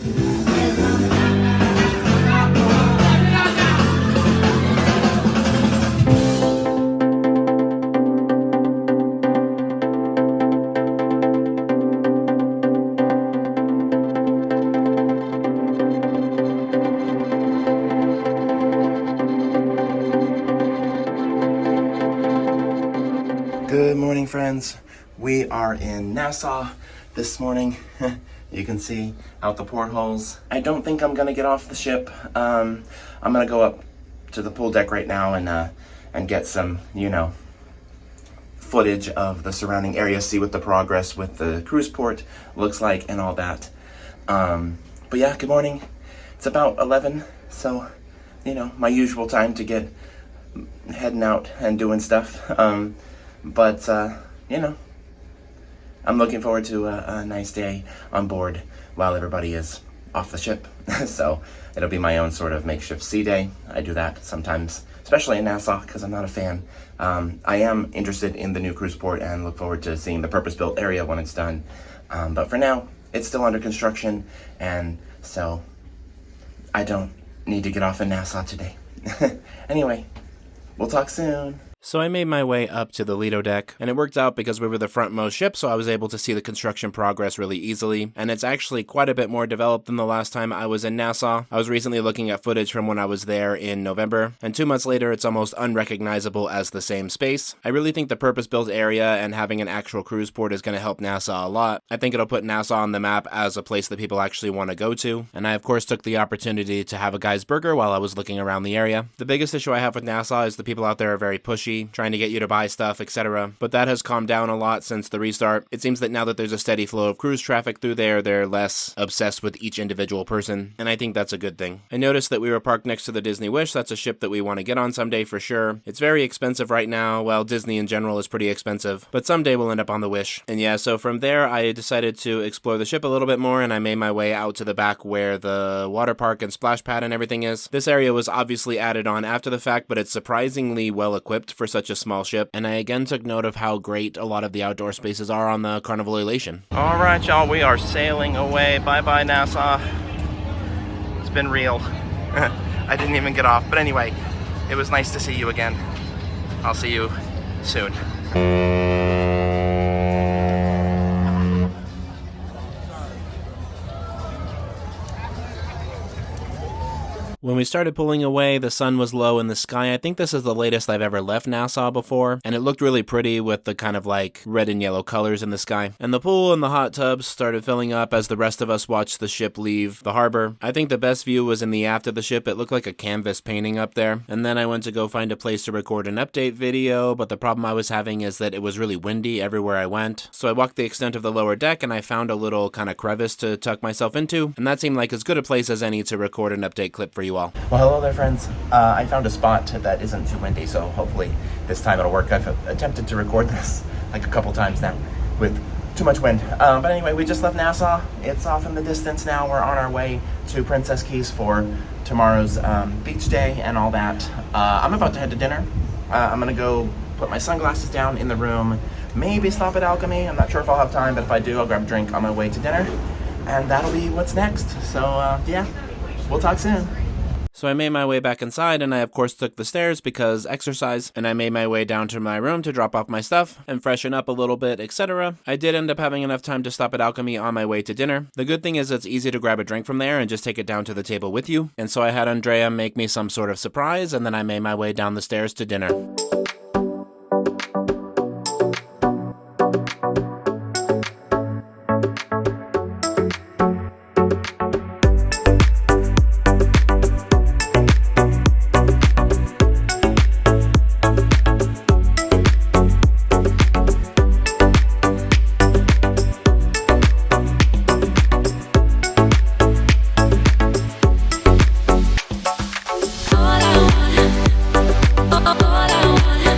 Good morning, friends. We are in Nassau this morning. You can see out the portholes. I don't think I'm gonna get off the ship. I'm gonna go up to the pool deck right now and get some, footage of the surrounding area, see what the progress with the cruise port looks like and all that. But yeah, good morning. It's about 11, so, my usual time to get heading out and doing stuff. But I'm looking forward to a nice day on board while everybody is off the ship. So it'll be my own sort of makeshift sea day. I do that sometimes, especially in Nassau, because I'm not a fan. I am interested in the new cruise port and look forward to seeing the purpose-built area when it's done. But for now, it's still under construction, and so I don't need to get off in Nassau today. Anyway, we'll talk soon. So I made my way up to the Lido deck, and it worked out because we were the frontmost ship, so I was able to see the construction progress really easily, and it's actually quite a bit more developed than the last time I was in Nassau. I was recently looking at footage from when I was there in November, and 2 months later it's almost unrecognizable as the same space. I really think the purpose-built area and having an actual cruise port is going to help Nassau a lot. I think it'll put Nassau on the map as a place that people actually want to go to, and I of course took the opportunity to have a guy's burger while I was looking around the area. The biggest issue I have with Nassau is the people out there are very pushy, trying to get you to buy stuff, etc. But that has calmed down a lot since the restart. It seems that now that there's a steady flow of cruise traffic through there, they're less obsessed with each individual person, and I think that's a good thing. I noticed that we were parked next to the Disney Wish. That's a ship that we want to get on someday for sure. It's very expensive right now. Well, Disney in general is pretty expensive, but someday we'll end up on the Wish. And yeah, so from there I decided to explore the ship a little bit more, and I made my way out to the back where the water park and splash pad and everything is. This area was obviously added on after the fact, but it's surprisingly well equipped for such a small ship, and I again took note of how great a lot of the outdoor spaces are on the Carnival Elation. All right, y'all, we are sailing away. Bye-bye, Nassau. It's been real. I didn't even get off, but anyway, it was nice to see you again. I'll see you soon. When we started pulling away, the sun was low in the sky. I think this is the latest I've ever left Nassau before, and it looked really pretty with the kind of like red and yellow colors in the sky. And the pool and the hot tubs started filling up as the rest of us watched the ship leave the harbor. I think the best view was in the aft of the ship. It looked like a canvas painting up there. And then I went to go find a place to record an update video, but the problem I was having is that it was really windy everywhere I went. So I walked the extent of the lower deck and I found a little kind of crevice to tuck myself into, and that seemed like as good a place as any to record an update clip for you all. Well, hello there, friends. I found a spot that isn't too windy, so hopefully this time it'll work. I've attempted to record this like a couple times now with too much wind. But anyway, we just left Nassau. It's off in the distance now. We're on our way to Princess Keys for tomorrow's beach day and all that. I'm about to head to dinner. I'm gonna go put my sunglasses down in the room, maybe stop at Alchemy. I'm not sure if I'll have time, but if I do, I'll grab a drink on my way to dinner, and that'll be what's next. So yeah, we'll talk soon. So I made my way back inside, and I of course took the stairs because exercise, and I made my way down to my room to drop off my stuff and freshen up a little bit, etc. I did end up having enough time to stop at Alchemy on my way to dinner. The good thing is it's easy to grab a drink from there and just take it down to the table with you. And so I had Andrea make me some sort of surprise, and then I made my way down the stairs to dinner. All I want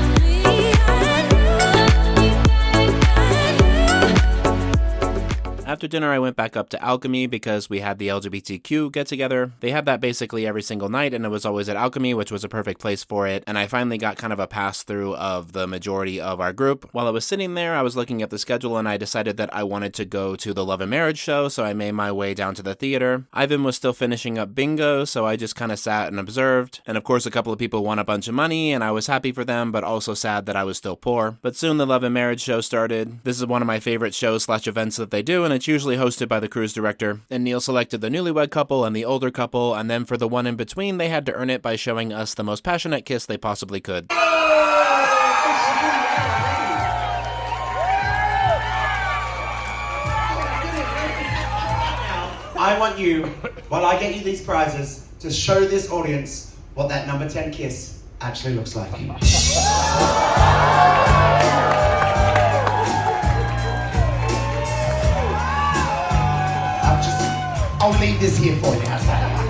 dinner, I went back up to Alchemy because we had the LGBTQ get-together. They had that basically every single night, and it was always at Alchemy, which was a perfect place for it, and I finally got kind of a pass-through of the majority of our group. While I was sitting there, I was looking at the schedule, and I decided that I wanted to go to the Love and Marriage show, so I made my way down to the theater. Ivan was still finishing up bingo, so I just kind of sat and observed, and of course a couple of people won a bunch of money, and I was happy for them, but also sad that I was still poor. But soon the Love and Marriage show started. This is one of my favorite shows/events that they do, and it's usually hosted by the cruise director. And Neil selected the newlywed couple and the older couple, and then for the one in between, they had to earn it by showing us the most passionate kiss they possibly could. I want you, while I get you these prizes, to show this audience what that number 10 kiss actually looks like. I'll leave this here for you. How's that?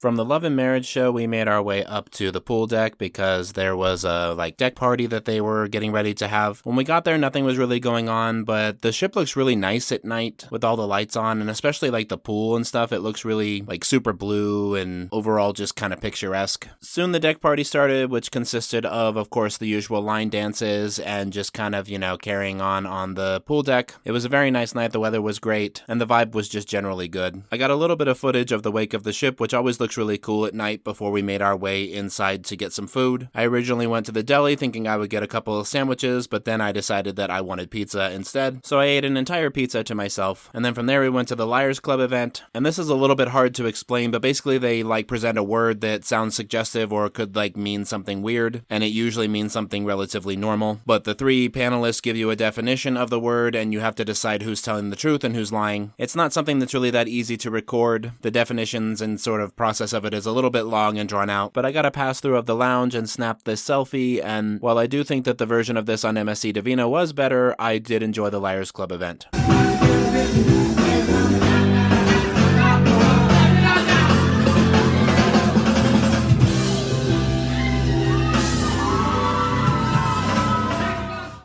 From the Love and Marriage show, we made our way up to the pool deck because there was a deck party that they were getting ready to have. When we got there, nothing was really going on, but the ship looks really nice at night with all the lights on, and especially the pool and stuff. It looks really super blue and overall just kind of picturesque. Soon the deck party started, which consisted of course, the usual line dances and just kind of, carrying on the pool deck. It was a very nice night. The weather was great, and the vibe was just generally good. I got a little bit of footage of the wake of the ship, which always looks really cool at night before we made our way inside to get some food. I originally went to the deli thinking I would get a couple of sandwiches, but then I decided that I wanted pizza instead, so I ate an entire pizza to myself. And then from there we went to the Liars Club event, and this is a little bit hard to explain, but basically they present a word that sounds suggestive or could mean something weird, and it usually means something relatively normal. But the three panelists give you a definition of the word, and you have to decide who's telling the truth and who's lying. It's not something that's really that easy to record. The definitions and sort of process of it is a little bit long and drawn out, but I got a pass through of the lounge and snapped this selfie, and while I do think that the version of this on MSC Divina was better, I did enjoy the Liars Club event.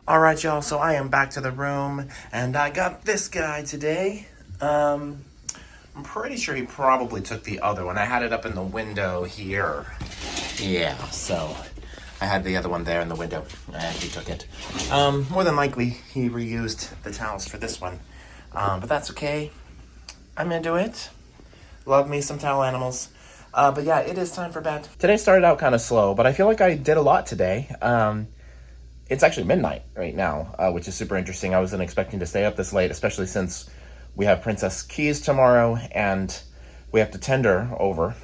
Alright y'all, so I am back to the room, and I got this guy today. I'm pretty sure he probably took the other one. I had it up in the window here. Yeah, so I had the other one there in the window, and he took it. More than likely, he reused the towels for this one. But that's okay. I'm into it. Love me some towel animals. But yeah, it is time for bed. Today started out kind of slow, but I feel like I did a lot today. It's actually midnight right now, which is super interesting. I wasn't expecting to stay up this late, especially since we have Princess Keys tomorrow, and we have to tender over.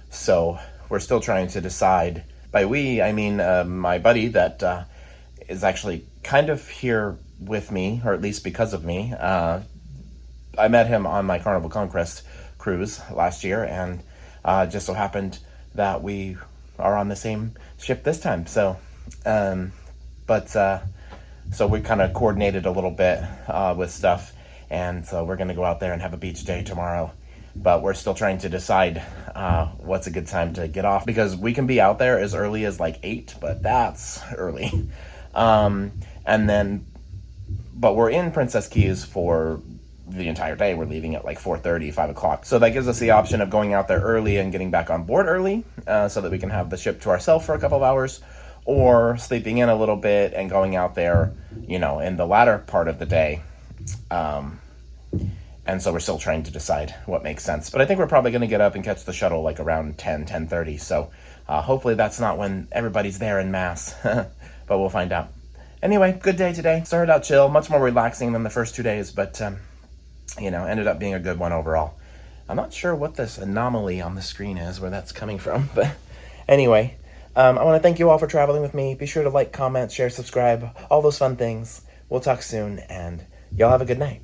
So we're still trying to decide. By we, I mean my buddy that is actually kind of here with me, or at least because of me. I met him on my Carnival Conquest cruise last year, and just so happened that we are on the same ship this time. So, so we kind of coordinated a little bit with stuff. And so we're going to go out there and have a beach day tomorrow. But we're still trying to decide what's a good time to get off. Because we can be out there as early as 8, but that's early. But we're in Princess Keys for the entire day. We're leaving at 4:30, 5 o'clock. So that gives us the option of going out there early and getting back on board early so that we can have the ship to ourselves for a couple of hours. Or sleeping in a little bit and going out there, in the latter part of the day. And so we're still trying to decide what makes sense. But I think we're probably going to get up and catch the shuttle around 10:30. So hopefully that's not when everybody's there en masse. But we'll find out. Anyway, good day today. Started out chill, much more relaxing than the first 2 days. But, ended up being a good one overall. I'm not sure what this anomaly on the screen is, where that's coming from. But anyway, I want to thank you all for traveling with me. Be sure to like, comment, share, subscribe, all those fun things. We'll talk soon, and y'all have a good night.